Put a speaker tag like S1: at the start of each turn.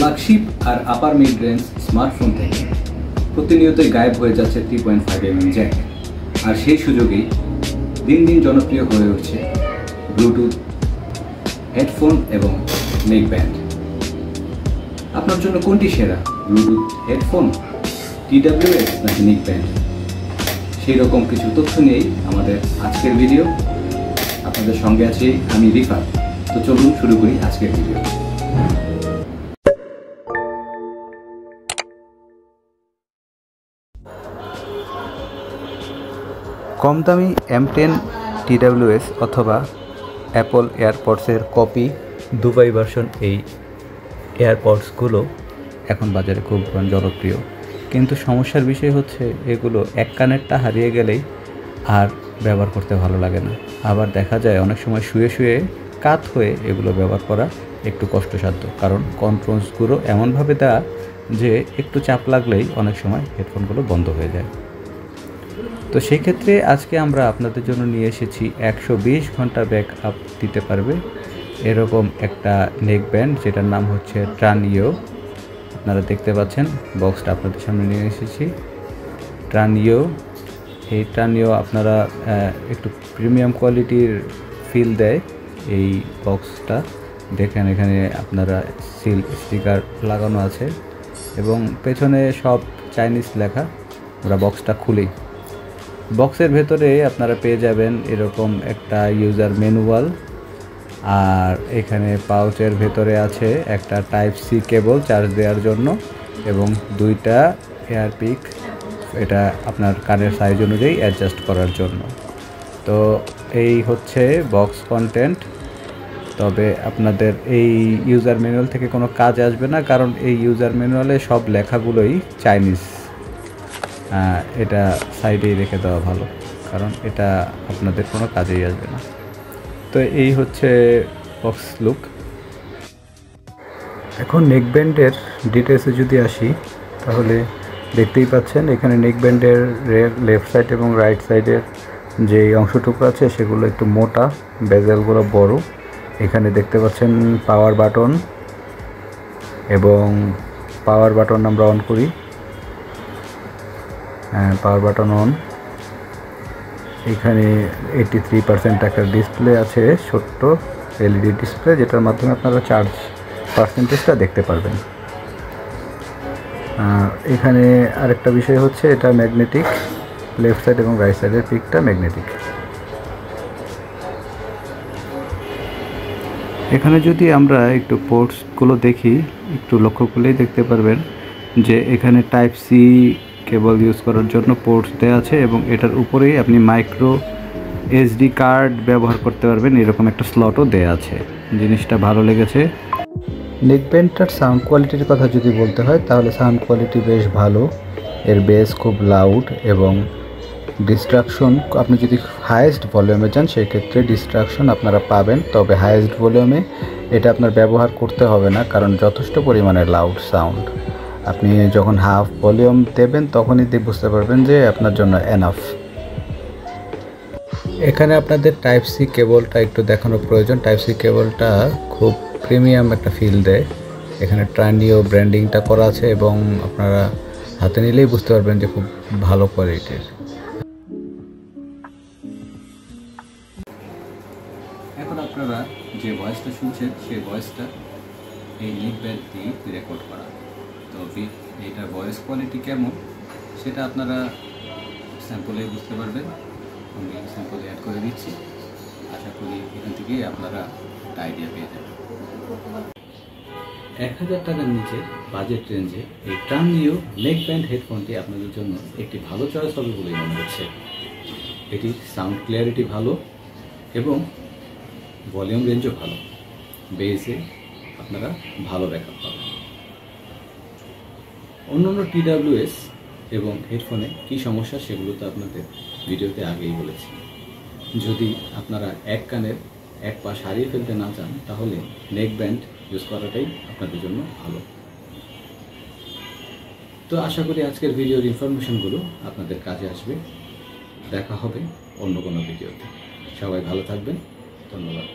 S1: Flagship আর আপার mid range smartphone থেকে প্রতিনিয়তই গায়েব হয়ে যাচ্ছে 3.5mm জ্যাক, আর সেই সুযোগেই দিন দিন জনপ্রিয় হয়ে উঠছে ব্লুটুথ হেডফোন এবং নেক ব্যান্ড। আপনার জন্য কোনটি সেরা, ব্লুটুথ হেডফোন, TWS নাকি নেক ব্যান্ড? সেই রকম কিছু তথ্য নিয়েই আমাদের আজকের ভিডিও। আপনাদের সঙ্গে আছি আমি রিফাত। তো চলুন শুরু করি আজকের ভিডিও। কম দামি M10 TWS অথবা অ্যাপল এয়ারপডসের কপি দুবাই ভার্সন এই এয়ারপডসগুলো এখন বাজারে খুব জনপ্রিয়, কিন্তু সমস্যার বিষয় হচ্ছে এগুলো এক কানেরটা হারিয়ে গেলেই আর ব্যবহার করতে ভালো লাগে না। আবার দেখা যায় অনেক সময় শুয়ে শুয়ে কাত হয়ে এগুলো ব্যবহার করা একটু কষ্টসাধ্য, কারণ কন্ট্রোলসগুলো এমনভাবে দেওয়া যে একটু চাপ লাগলেই অনেক সময় হেডফোনগুলো বন্ধ হয়ে যায়। তো সেই ক্ষেত্রে আজকে আমরা আপনাদের জন্য নিয়ে এসেছি 120 ঘন্টা ব্যাক আপ দিতে পারবে এরকম একটা নেক ব্যান্ড, যেটার নাম হচ্ছে ট্রানিও। আপনারা দেখতে পাচ্ছেন বক্সটা আপনাদের সামনে নিয়ে এসেছি। ট্রানিও, এই ট্রানিও আপনারা একটু প্রিমিয়াম কোয়ালিটির ফিল দেয় এই বক্সটা। দেখেন এখানে আপনারা সিল স্টিকার লাগানো আছে এবং পেছনে সব চাইনিজ লেখা। আমরা বক্সটা খুলি, বক্সের ভেতরে আপনারা পেয়ে যাবেন এরকম একটা ইউজার ম্যানুয়াল, আর এখানে পাউচের ভেতরে আছে একটা Type-C কেবল চার্জ দেওয়ার জন্য এবং দুইটা এয়ারপিক, এটা আপনার কানের সাইজ অনুযায়ী অ্যাডজাস্ট করার জন্য। তো এই হচ্ছে বক্স কন্টেন্ট। তবে আপনাদের এই ইউজার ম্যানুয়াল থেকে কোনো কাজ আসবে না, কারণ এই ইউজার ম্যানুয়ালে সব লেখাগুলোই চাইনিজ। এটা সাইডেই রেখে দেওয়া ভালো, কারণ এটা আপনাদের কোনো কাজেই আসবে না। তো এই হচ্ছে বক্স লুক। এখন নেক ব্যান্ডের ডিটেলসে যদি আসি, তাহলে দেখতেই পাচ্ছেন এখানে নেক ব্যান্ডের লেফট সাইড এবং রাইট সাইডের যে অংশটুকু আছে সেগুলো একটু মোটা, বেজেলগুলো বড়। এখানে দেখতে পাচ্ছেন পাওয়ার বাটন, এবং পাওয়ার বাটন আমরা অন করি। Power button on. এখানে 83% একটা ডিসপ্লে আছে, ছোট্ট LED ডিসপ্লে, যেটার মাধ্যমে আপনারা চার্জ পার্সেন্টেজটা দেখতে পারবেন। এখানে আরেকটা বিষয় হচ্ছে এটা ম্যাগনেটিক, লেফট সাইড এবং রাইট সাইডের পিকটা ম্যাগনেটিক। এখানে যদি আমরা একটু পোর্টসগুলো দেখি, একটু লক্ষ্য করলেই দেখতে পারবেন যে এখানে Type-C কেবল ইউজ করার জন্য পোর্টস দেওয়া আছে এবং এটার উপরেই আপনি মাইক্রো SD কার্ড ব্যবহার করতে পারবেন, এরকম একটা স্লটও দেওয়া আছে। জিনিসটা ভালো লেগেছে। নেক ব্যান্ডটার সাউন্ড কোয়ালিটির কথা যদি বলতে হয়, তাহলে সাউন্ড কোয়ালিটি বেশ ভালো। এর বেস খুব লাউড এবং ডিস্ট্রাকশন, আপনি যদি হাইয়েস্ট ভলিউমে যান সেই ক্ষেত্রে ডিস্ট্রাকশন আপনারা পাবেন। তবে হাইয়েস্ট ভলিউমে এটা আপনার ব্যবহার করতে হবে না, কারণ যথেষ্ট পরিমাণে লাউড সাউন্ড। আপনি যখন হাফ ভলিউম দেবেন তখনই বুঝতে পারবেন যে আপনার জন্য এনাফ। এখানে আপনাদের Type-C কেবলটা একটু দেখানো প্রয়োজন। Type-C কেবলটা খুব প্রিমিয়াম একটা ফিল দেয়। এখানে ট্রানিও ব্র্যান্ডিংটা করা আছে এবং আপনারা হাতে নিলেই বুঝতে পারবেন যে খুব ভালো কোয়ালিটির। এখন আপনারা যে ভয়েসটা শুনছেন সেই ভয়েসটা এই নেক ব্যান্ড দিয়ে রেকর্ড করা। তো এইটার ভয়েস কোয়ালিটি কেমন সেটা আপনারা স্যাম্পলেই বুঝতে পারবেন। আমি স্যাম্পল অ্যাড করে দিচ্ছি, আশা করি এখান থেকেই আপনারা একটা আইডিয়া পেয়ে যাবেন। 1000 টাকার নিচে বাজেট রেঞ্জে এই ট্রানিও নেক ব্যান্ড হেডফোনটি আপনাদের জন্য একটি ভালো চয়েস হবে বলেই মনে হচ্ছে। এটির সাউন্ড ক্লিয়ারিটি ভালো এবং ভলিউম রেঞ্জও ভালো, বেসে আপনারা ভালো ব্যাকআপ পাবেন। অন্যান্য TWS এবং হেডফোনে কী সমস্যা সেগুলো তো আপনাদের ভিডিওতে আগেই বলেছি। যদি আপনারা এক কানের এক পাশ হারিয়ে ফেলতে না চান, তাহলে নেক ব্যান্ড ইউজ করাটাই আপনাদের জন্য ভালো। তো আশা করি আজকের ভিডিওর ইনফরমেশনগুলো আপনাদের কাজে আসবে। দেখা হবে অন্য কোনো ভিডিওতে। সবাই ভালো থাকবেন, ধন্যবাদ।